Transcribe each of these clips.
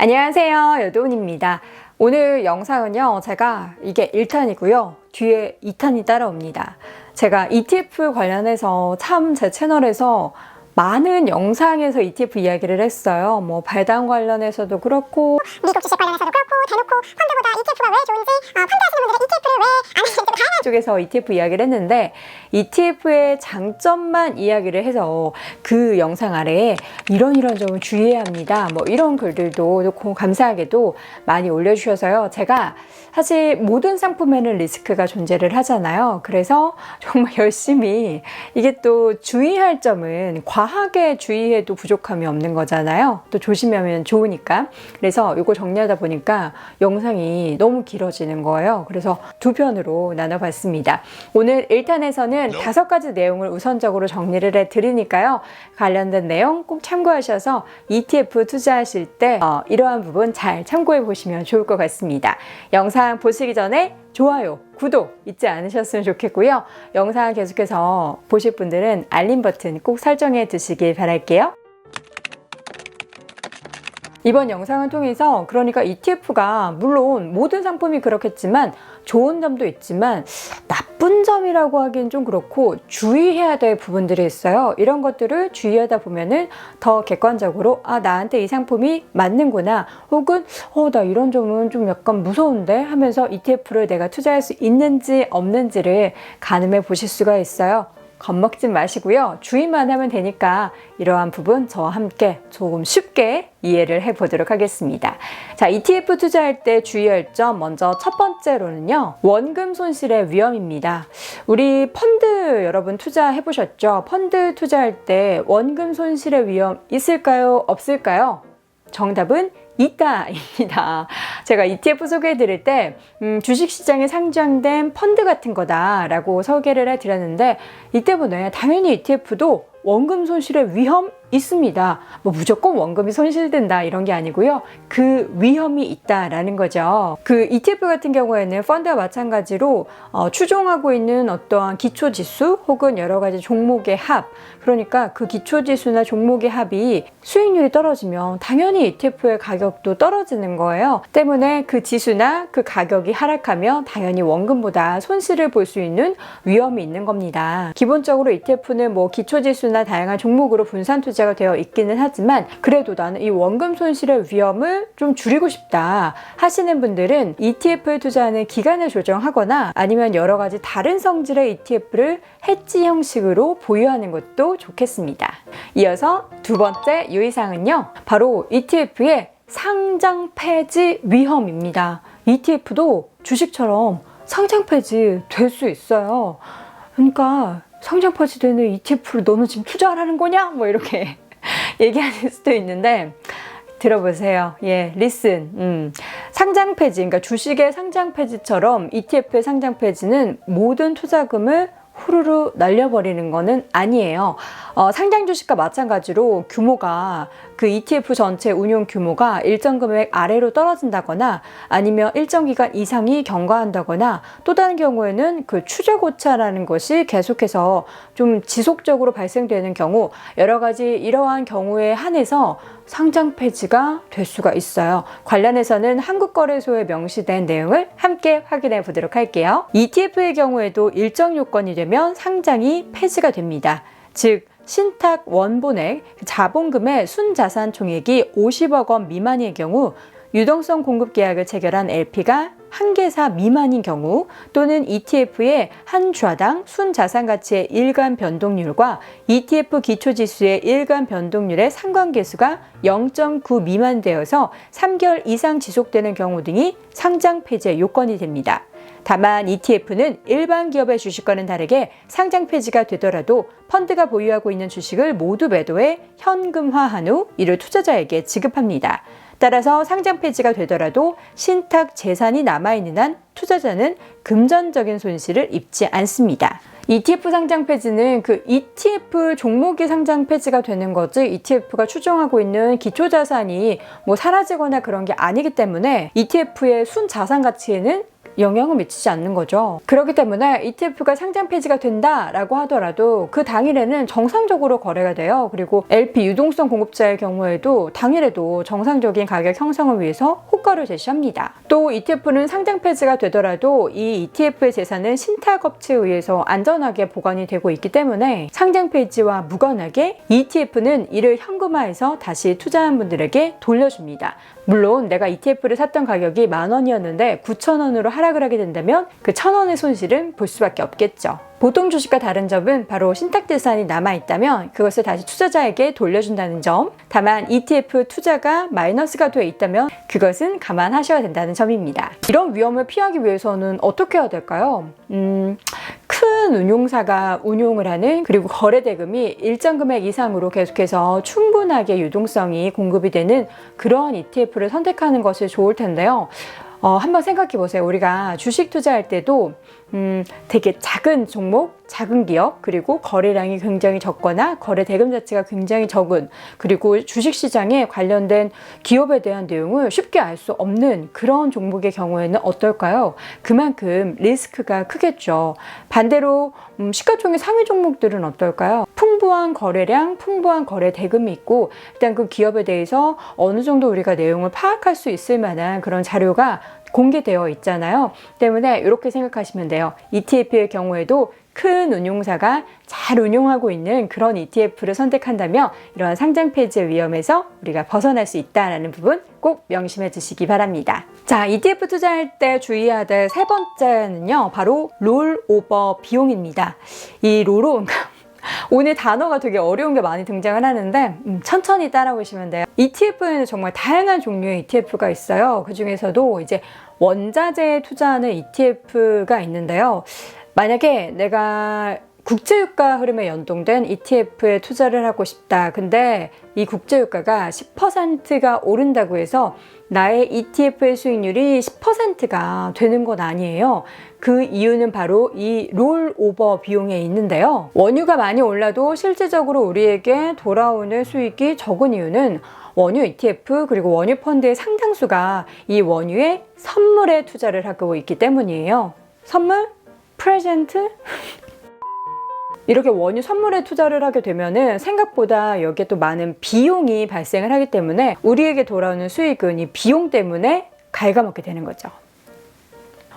안녕하세요, 여도은입니다. 오늘 영상은요, 제가 이게 1탄이고요. 뒤에 2탄이 따라옵니다. 제가 ETF 관련해서 참 제 채널에서 많은 영상에서 ETF 이야기를 했어요. 뭐 발당 관련해서도 그렇고 미국 주식 관련해서도 그렇고 대놓고 펀드보다 ETF가 왜 좋은지 펀드 하시는 분들은 ETF를 왜 안 하시는지 다양한 쪽에서 ETF 이야기를 했는데 ETF의 장점만 이야기를 해서 그 영상 아래에 이런 점을 주의해야 합니다. 뭐 이런 글들도 감사하게도 많이 올려주셔서요. 제가 사실 모든 상품에는 리스크가 존재를 하잖아요. 그래서 정말 열심히 이게 또 주의할 점은 과하게 주의해도 부족함이 없는 거잖아요. 또 조심하면 좋으니까. 그래서 이거 정리하다 보니까 영상이 너무 길어지는 거예요. 그래서 두 편으로 나눠봤습니다. 오늘 1탄에서는 5가지 내용을 우선적으로 정리를 해드리니까요. 관련된 내용 꼭 참고하셔서 ETF 투자하실 때 이러한 부분 잘 참고해 보시면 좋을 것 같습니다. 영상 보시기 전에 좋아요, 구독 잊지 않으셨으면 좋겠고요. 영상 계속해서 보실 분들은 알림 버튼 꼭 설정해 두시길 바랄게요. 이번 영상을 통해서 그러니까 ETF가 물론 모든 상품이 그렇겠지만 좋은 점도 있지만 나쁜 점이라고 하기엔 좀 그렇고 주의해야 될 부분들이 있어요. 이런 것들을 주의하다 보면은 더 객관적으로 나한테 이 상품이 맞는구나 혹은 나 이런 점은 좀 약간 무서운데 하면서 ETF를 내가 투자할 수 있는지 없는지를 가늠해 보실 수가 있어요. 겁먹지 마시고요. 주의만 하면 되니까 이러한 부분 저와 함께 조금 쉽게 이해를 해보도록 하겠습니다. 자, ETF 투자할 때 주의할 점 먼저 첫 번째로는요. 원금 손실의 위험입니다. 우리 펀드 여러분 투자해 보셨죠? 펀드 투자할 때 원금 손실의 위험 있을까요? 없을까요? 정답은 있다입니다. 제가 ETF 소개해 드릴 때 주식시장에 상장된 펀드 같은 거다라고 소개를 해드렸는데 이 때문에 당연히 ETF도 원금 손실의 위험 있습니다. 뭐 무조건 원금이 손실된다 이런 게 아니고요. 그 위험이 있다라는 거죠. 그 ETF 같은 경우에는 펀드와 마찬가지로 추종하고 있는 어떠한 기초지수 혹은 여러 가지 종목의 합, 그러니까 그 기초지수나 종목의 합이 수익률이 떨어지면 당연히 ETF의 가격도 떨어지는 거예요. 때문에 그 지수나 그 가격이 하락하면 당연히 원금보다 손실을 볼 수 있는 위험이 있는 겁니다. 기본적으로 ETF는 뭐 기초지수나 다양한 종목으로 분산 투자가 되어 있기는 하지만 그래도 나는 이 원금 손실의 위험을 좀 줄이고 싶다 하시는 분들은 ETF에 투자하는 기간을 조정하거나 아니면 여러 가지 다른 성질의 ETF를 해지 형식으로 보유하는 것도 좋겠습니다. 이어서 두 번째 유의사항은요. 바로 ETF의 상장 폐지 위험입니다. ETF도 주식처럼 상장 폐지 될 수 있어요. 그러니까 상장 폐지되는 ETF를 너는 지금 투자를 하는 거냐? 뭐 이렇게 얘기하는 수도 있는데 들어보세요. 예, listen. 상장 폐지, 그러니까 주식의 상장 폐지처럼 ETF의 상장 폐지는 모든 투자금을 후루루 날려버리는 거는 아니에요. 상장 주식과 마찬가지로 규모가 그 ETF 전체 운용 규모가 일정 금액 아래로 떨어진다거나 아니면 일정 기간 이상이 경과한다거나 또 다른 경우에는 그 추적 오차라는 것이 계속해서 좀 지속적으로 발생되는 경우 여러 가지 이러한 경우에 한해서 상장 폐지가 될 수가 있어요. 관련해서는 한국거래소에 명시된 내용을 함께 확인해 보도록 할게요. ETF의 경우에도 일정 요건이 되면 상장이 폐지가 됩니다. 즉 신탁 원본액, 자본금의 순자산 총액이 50억 원 미만의 경우 유동성 공급 계약을 체결한 LP가 한 개사 미만인 경우 또는 ETF의 한 주화당 순자산 가치의 일간 변동률과 ETF 기초지수의 일간 변동률의 상관계수가 0.9 미만되어서 3개월 이상 지속되는 경우 등이 상장 폐지의 요건이 됩니다. 다만 ETF는 일반 기업의 주식과는 다르게 상장 폐지가 되더라도 펀드가 보유하고 있는 주식을 모두 매도해 현금화한 후 이를 투자자에게 지급합니다. 따라서 상장 폐지가 되더라도 신탁 재산이 남아있는 한 투자자는 금전적인 손실을 입지 않습니다. ETF 상장 폐지는 그 ETF 종목이 상장 폐지가 되는 거지 ETF가 추정하고 있는 기초자산이 뭐 사라지거나 그런 게 아니기 때문에 ETF의 순자산 가치에는 영향을 미치지 않는 거죠. 그렇기 때문에 ETF가 상장 폐지가 된다라고 하더라도 그 당일에는 정상적으로 거래가 돼요. 그리고 LP 유동성 공급자의 경우에도 당일에도 정상적인 가격 형성을 위해서 호가를 제시합니다. 또 ETF는 상장 폐지가 되더라도 이 ETF의 재산은 신탁업체에 의해서 안전하게 보관이 되고 있기 때문에 상장 폐지와 무관하게 ETF는 이를 현금화해서 다시 투자한 분들에게 돌려줍니다. 물론 내가 ETF를 샀던 가격이 10,000원이었는데 9,000원으로 하락을 하게 된다면 그 1,000원의 손실은 볼 수밖에 없겠죠. 보통 주식과 다른 점은 바로 신탁재산이 남아있다면 그것을 다시 투자자에게 돌려준다는 점, 다만 ETF 투자가 마이너스가 되어 있다면 그것은 감안하셔야 된다는 점입니다. 이런 위험을 피하기 위해서는 어떻게 해야 될까요? 큰 운용사가 운용을 하는, 그리고 거래 대금이 일정 금액 이상으로 계속해서 충분하게 유동성이 공급이 되는 그런 ETF를 선택하는 것이 좋을 텐데요. 한번 생각해 보세요. 우리가 주식 투자할 때도 되게 작은 종목, 작은 기업, 그리고 거래량이 굉장히 적거나 거래 대금 자체가 굉장히 적은, 그리고 주식시장에 관련된 기업에 대한 내용을 쉽게 알 수 없는 그런 종목의 경우에는 어떨까요? 그만큼 리스크가 크겠죠. 반대로 시가총액 상위 종목들은 어떨까요? 풍부한 거래량, 풍부한 거래 대금이 있고 일단 그 기업에 대해서 어느 정도 우리가 내용을 파악할 수 있을 만한 그런 자료가 공개되어 있잖아요. 때문에 이렇게 생각하시면 돼요. ETF의 경우에도 큰 운용사가 잘 운용하고 있는 그런 ETF를 선택한다면 이러한 상장 폐지의 위험에서 우리가 벗어날 수 있다는 부분 꼭 명심해 주시기 바랍니다. 자, ETF 투자할 때 주의해야 될 세 번째는요, 바로 롤오버 비용입니다. 이 롤오버 오늘 단어가 되게 어려운 게 많이 등장을 하는데 천천히 따라오시면 돼요. ETF에는 정말 다양한 종류의 ETF가 있어요. 그 중에서도 이제 원자재에 투자하는 ETF가 있는데요. 만약에 내가 국제유가 흐름에 연동된 ETF에 투자를 하고 싶다. 근데 이 국제유가가 10%가 오른다고 해서 나의 ETF의 수익률이 10%가 되는 건 아니에요. 그 이유는 바로 이 롤오버 비용에 있는데요. 원유가 많이 올라도 실질적으로 우리에게 돌아오는 수익이 적은 이유는 원유 ETF 그리고 원유 펀드의 상당수가 이 원유의 선물에 투자를 하고 있기 때문이에요. 선물? 프레젠트? 이렇게 원유 선물에 투자를 하게 되면은 생각보다 여기에 또 많은 비용이 발생을 하기 때문에 우리에게 돌아오는 수익은 이 비용 때문에 갉아먹게 되는 거죠.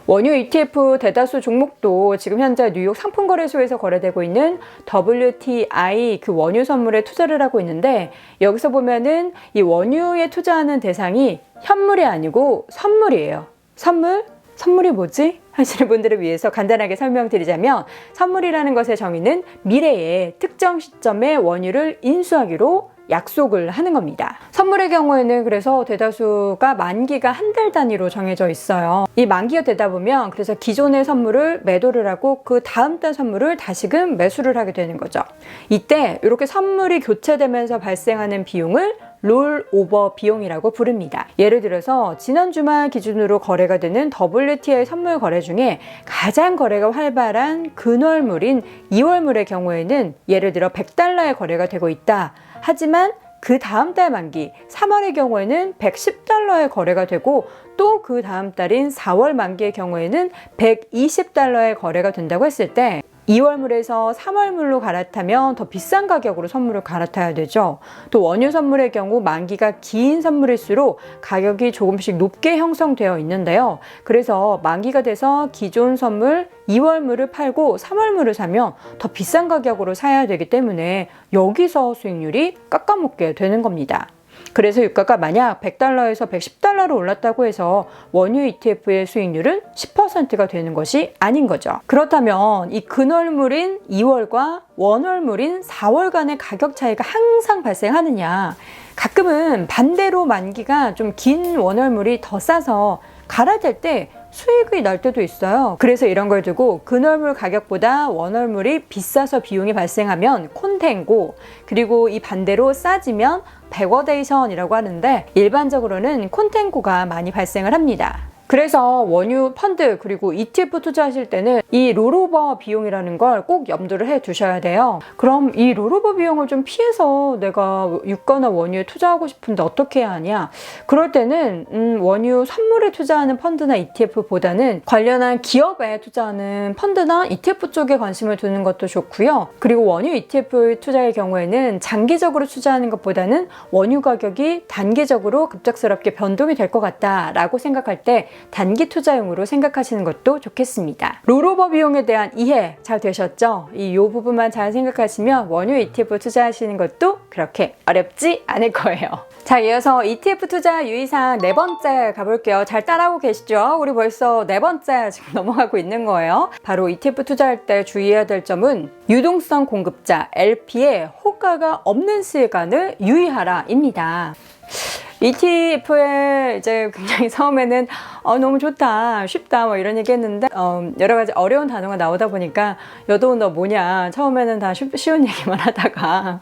원유 ETF 대다수 종목도 지금 현재 뉴욕 상품거래소에서 거래되고 있는 WTI 그 원유 선물에 투자를 하고 있는데, 여기서 보면은 이 원유에 투자하는 대상이 현물이 아니고 선물이에요. 선물이 뭐지? 하시는 분들을 위해서 간단하게 설명드리자면, 선물이라는 것의 정의는 미래의 특정 시점에 원유를 인수하기로 약속을 하는 겁니다. 선물의 경우에는 그래서 대다수가 만기가 한 달 단위로 정해져 있어요. 이 만기가 되다 보면 그래서 기존의 선물을 매도를 하고 그 다음 달 선물을 다시금 매수를 하게 되는 거죠. 이때 이렇게 선물이 교체되면서 발생하는 비용을 롤오버 비용이라고 부릅니다. 예를 들어서 지난 주말 기준으로 거래가 되는 WTI 선물 거래 중에 가장 거래가 활발한 근월물인 2월물의 경우에는 예를 들어 $100의 거래가 되고 있다. 하지만 그 다음 달 만기 3월의 경우에는 $110의 거래가 되고 또 그 다음 달인 4월 만기의 경우에는 $120의 거래가 된다고 했을 때 2월물에서 3월물로 갈아타면 더 비싼 가격으로 선물을 갈아타야 되죠. 또 원유 선물의 경우 만기가 긴 선물일수록 가격이 조금씩 높게 형성되어 있는데요. 그래서 만기가 돼서 기존 선물 2월물을 팔고 3월물을 사면 더 비싼 가격으로 사야 되기 때문에 여기서 수익률이 깎아먹게 되는 겁니다. 그래서 유가가 만약 $100에서 $110로 올랐다고 해서 원유 ETF의 수익률은 10%가 되는 것이 아닌 거죠. 그렇다면 이 근월물인 2월과 원월물인 4월간의 가격 차이가 항상 발생하느냐? 가끔은 반대로 만기가 좀 긴 원월물이 더 싸서 갈아탈 때 수익이 날 때도 있어요. 그래서 이런 걸 두고 근월물 가격보다 원월물이 비싸서 비용이 발생하면 콘탱고, 그리고 이 반대로 싸지면 백워데이션이라고 하는데 일반적으로는 콘탱고가 많이 발생을 합니다. 그래서 원유 펀드 그리고 ETF 투자하실 때는 이 롤오버 비용이라는 걸 꼭 염두를 해 두셔야 돼요. 그럼 이 롤오버 비용을 좀 피해서 내가 유가나 원유에 투자하고 싶은데 어떻게 해야 하냐? 그럴 때는 원유 선물에 투자하는 펀드나 ETF보다는 관련한 기업에 투자하는 펀드나 ETF 쪽에 관심을 두는 것도 좋고요. 그리고 원유 ETF 투자의 경우에는 장기적으로 투자하는 것보다는 원유 가격이 단기적으로 급작스럽게 변동이 될 것 같다라고 생각할 때 단기 투자용으로 생각하시는 것도 좋겠습니다. 롤오버 비용에 대한 이해 잘 되셨죠? 이 부분만 잘 생각하시면 원유 ETF 투자하시는 것도 그렇게 어렵지 않을 거예요. 자, 이어서 ETF 투자 유의사항 4번째 가볼게요. 잘 따라오고 계시죠? 우리 벌써 4번째 지금 넘어가고 있는 거예요. 바로 ETF 투자할 때 주의해야 될 점은 유동성 공급자 LP의 호가가 없는 시간을 유의하라입니다. ETF에 이제 굉장히 처음에는 너무 좋다, 쉽다 뭐 이런 얘기 했는데 여러 가지 어려운 단어가 나오다 보니까 여도운 너 뭐냐, 처음에는 다 쉬운 얘기만 하다가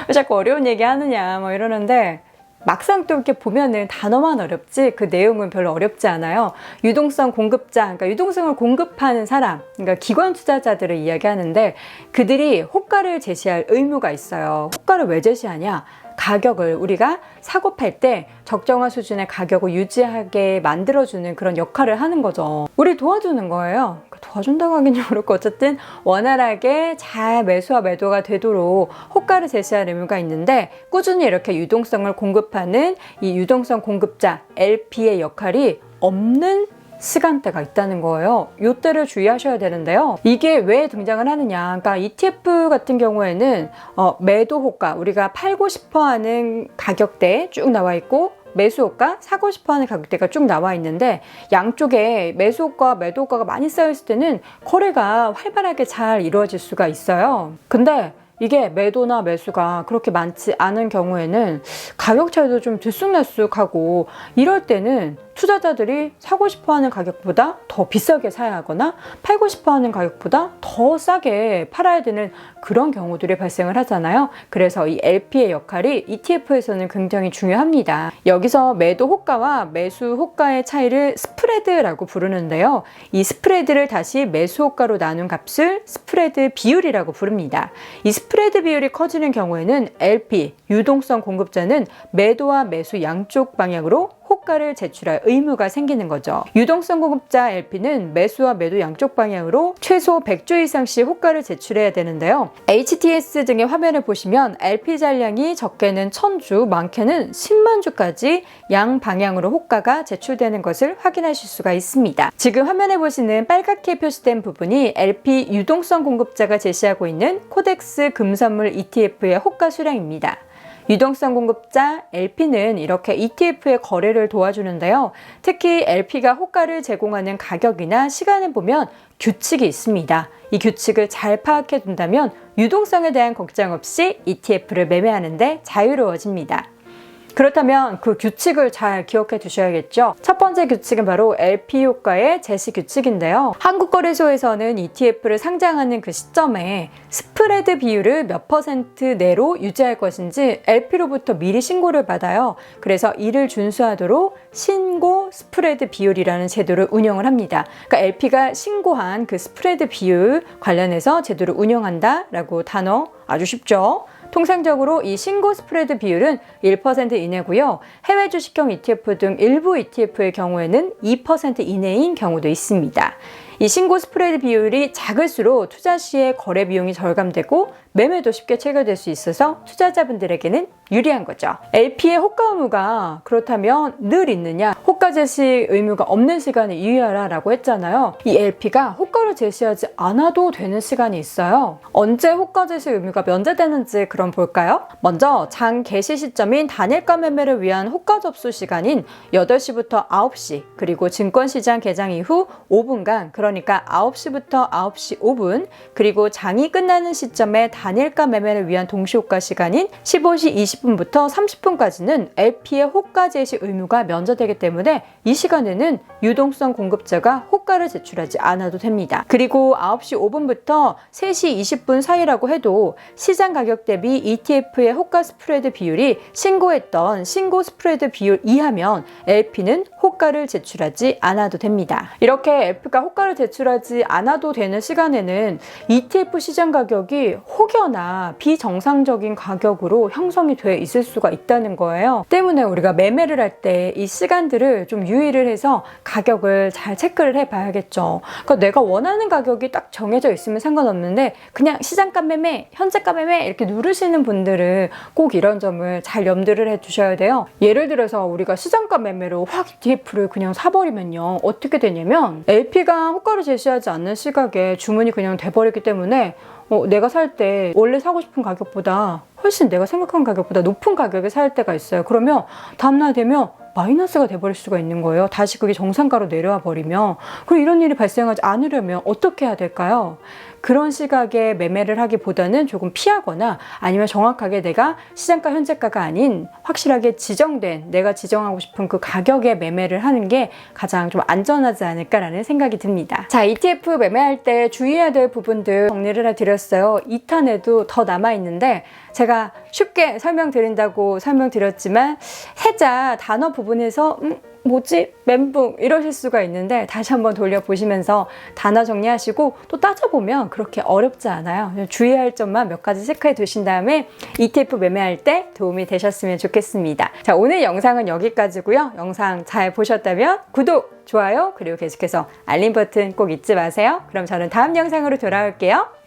왜 자꾸 어려운 얘기 하느냐 뭐 이러는데 막상 또 이렇게 보면은 단어만 어렵지 그 내용은 별로 어렵지 않아요. 유동성 공급자, 그러니까 유동성을 공급하는 사람, 그러니까 기관 투자자들을 이야기하는데 그들이 호가를 제시할 의무가 있어요. 호가를 왜 제시하냐? 가격을 우리가 사고 팔 때 적정한 수준의 가격을 유지하게 만들어주는 그런 역할을 하는 거죠. 우리 도와주는 거예요. 도와준다고 하긴 좀 그렇고 어쨌든 원활하게 잘 매수와 매도가 되도록 호가를 제시할 의무가 있는데 꾸준히 이렇게 유동성을 공급하는 이 유동성 공급자 LP의 역할이 없는 시간대가 있다는 거예요. 이때를 주의하셔야 되는데요. 이게 왜 등장을 하느냐. 그러니까 ETF 같은 경우에는 매도 호가, 우리가 팔고 싶어 하는 가격대에 쭉 나와 있고 매수호가, 사고 싶어하는 가격대가 쭉 나와 있는데 양쪽에 매수호가, 매도호가가 많이 쌓여있을 때는 거래가 활발하게 잘 이루어질 수가 있어요. 근데 이게 매도나 매수가 그렇게 많지 않은 경우에는 가격 차이도 좀 들쑥날쑥하고 이럴 때는 투자자들이 사고 싶어하는 가격보다 더 비싸게 사야 하거나 팔고 싶어하는 가격보다 더 싸게 팔아야 되는 그런 경우들이 발생을 하잖아요. 그래서 이 LP의 역할이 ETF에서는 굉장히 중요합니다. 여기서 매도 호가와 매수 호가의 차이를 스프레드라고 부르는데요. 이 스프레드를 다시 매수 호가로 나눈 값을 스프레드 비율이라고 부릅니다. 이 스프레드 비율이 커지는 경우에는 LP, 유동성 공급자는 매도와 매수 양쪽 방향으로 호가를 제출할 의무가 생기는 거죠. 유동성 공급자 LP는 매수와 매도 양쪽 방향으로 최소 100주 이상씩 호가를 제출해야 되는데요. HTS 등의 화면을 보시면 LP 잔량이 적게는 1000주, 많게는 10만 주까지 양 방향으로 호가가 제출되는 것을 확인하실 수가 있습니다. 지금 화면에 보시는 빨갛게 표시된 부분이 LP 유동성 공급자가 제시하고 있는 코덱스 금선물 ETF의 호가 수량입니다. 유동성 공급자 LP는 이렇게 ETF의 거래를 도와주는데요. 특히 LP가 호가를 제공하는 가격이나 시간을 보면 규칙이 있습니다. 이 규칙을 잘 파악해 둔다면 유동성에 대한 걱정 없이 ETF를 매매하는데 자유로워집니다. 그렇다면 그 규칙을 잘 기억해 두셔야겠죠. 첫 번째 규칙은 바로 LP 효과의 제시 규칙인데요. 한국거래소에서는 ETF를 상장하는 그 시점에 스프레드 비율을 몇 % 내로 유지할 것인지 LP로부터 미리 신고를 받아요. 그래서 이를 준수하도록 신고 스프레드 비율이라는 제도를 운영을 합니다. 그러니까 LP가 신고한 그 스프레드 비율 관련해서 제도를 운영한다라고 단어 아주 쉽죠. 통상적으로 이 신고 스프레드 비율은 1% 이내고요. 해외 주식형 ETF 등 일부 ETF의 경우에는 2% 이내인 경우도 있습니다. 이 신고 스프레드 비율이 작을수록 투자 시에 거래 비용이 절감되고 매매도 쉽게 체결될 수 있어서 투자자분들에게는 유리한 거죠. LP의 호가 의무가 그렇다면 늘 있느냐? 호가 제시 의무가 없는 시간에 유의하라 라고 했잖아요. 이 LP가 호가를 제시하지 않아도 되는 시간이 있어요. 언제 호가 제시 의무가 면제되는지 그럼 볼까요? 먼저 장 개시 시점인 단일가 매매를 위한 호가 접수 시간인 8시부터 9시 그리고 증권시장 개장 이후 5분간 그러니까 9시부터 9시 5분 그리고 장이 끝나는 시점에 단일가 매매를 위한 동시호가 시간인 15시 20분부터 30분까지는 LP의 호가 제시 의무가 면제되기 때문에 있는데 이 시간에는 유동성 공급자가 호가를 제출하지 않아도 됩니다. 그리고 9시 5분부터 3시 20분 사이라고 해도 시장 가격 대비 ETF의 호가 스프레드 비율이 신고했던 신고 스프레드 비율 이하면 LP는 호가를 제출하지 않아도 됩니다. 이렇게 LP가 호가를 제출하지 않아도 되는 시간에는 ETF 시장 가격이 혹여나 비정상적인 가격으로 형성이 돼 있을 수가 있다는 거예요. 때문에 우리가 매매를 할 때 이 시간들을 좀 유의를 해서 가격을 잘 체크를 해봐야겠죠. 그러니까 내가 원하는 가격이 딱 정해져 있으면 상관없는데 그냥 시장가 매매, 현재가 매매 이렇게 누르시는 분들은 꼭 이런 점을 잘 염두를 해주셔야 돼요. 예를 들어서 우리가 시장가 매매로 확 ETF를 그냥 사버리면요. 어떻게 되냐면 LP가 호가를 제시하지 않는 시각에 주문이 그냥 돼버리기 때문에 내가 살 때 원래 사고 싶은 가격보다 훨씬 내가 생각한 가격보다 높은 가격에 살 때가 있어요. 그러면 다음날 되면 마이너스가 돼버릴 수가 있는 거예요. 다시 그게 정상가로 내려와 버리면. 그리고 이런 일이 발생하지 않으려면 어떻게 해야 될까요? 그런 시각에 매매를 하기보다는 조금 피하거나 아니면 정확하게 내가 시장가 현재가가 아닌 확실하게 지정된 내가 지정하고 싶은 그 가격에 매매를 하는 게 가장 좀 안전하지 않을까라는 생각이 듭니다. 자, ETF 매매할 때 주의해야 될 부분들 정리를 해드렸어요. 2탄에도 더 남아있는데 제가 쉽게 설명드린다고 설명드렸지만 해자 단어 부분에서 뭐지? 멘붕 이러실 수가 있는데 다시 한번 돌려보시면서 단어 정리하시고 또 따져보면 그렇게 어렵지 않아요. 주의할 점만 몇 가지 체크해 두신 다음에 ETF 매매할 때 도움이 되셨으면 좋겠습니다. 자, 오늘 영상은 여기까지고요. 영상 잘 보셨다면 구독, 좋아요, 그리고 계속해서 알림 버튼 꼭 잊지 마세요. 그럼 저는 다음 영상으로 돌아올게요.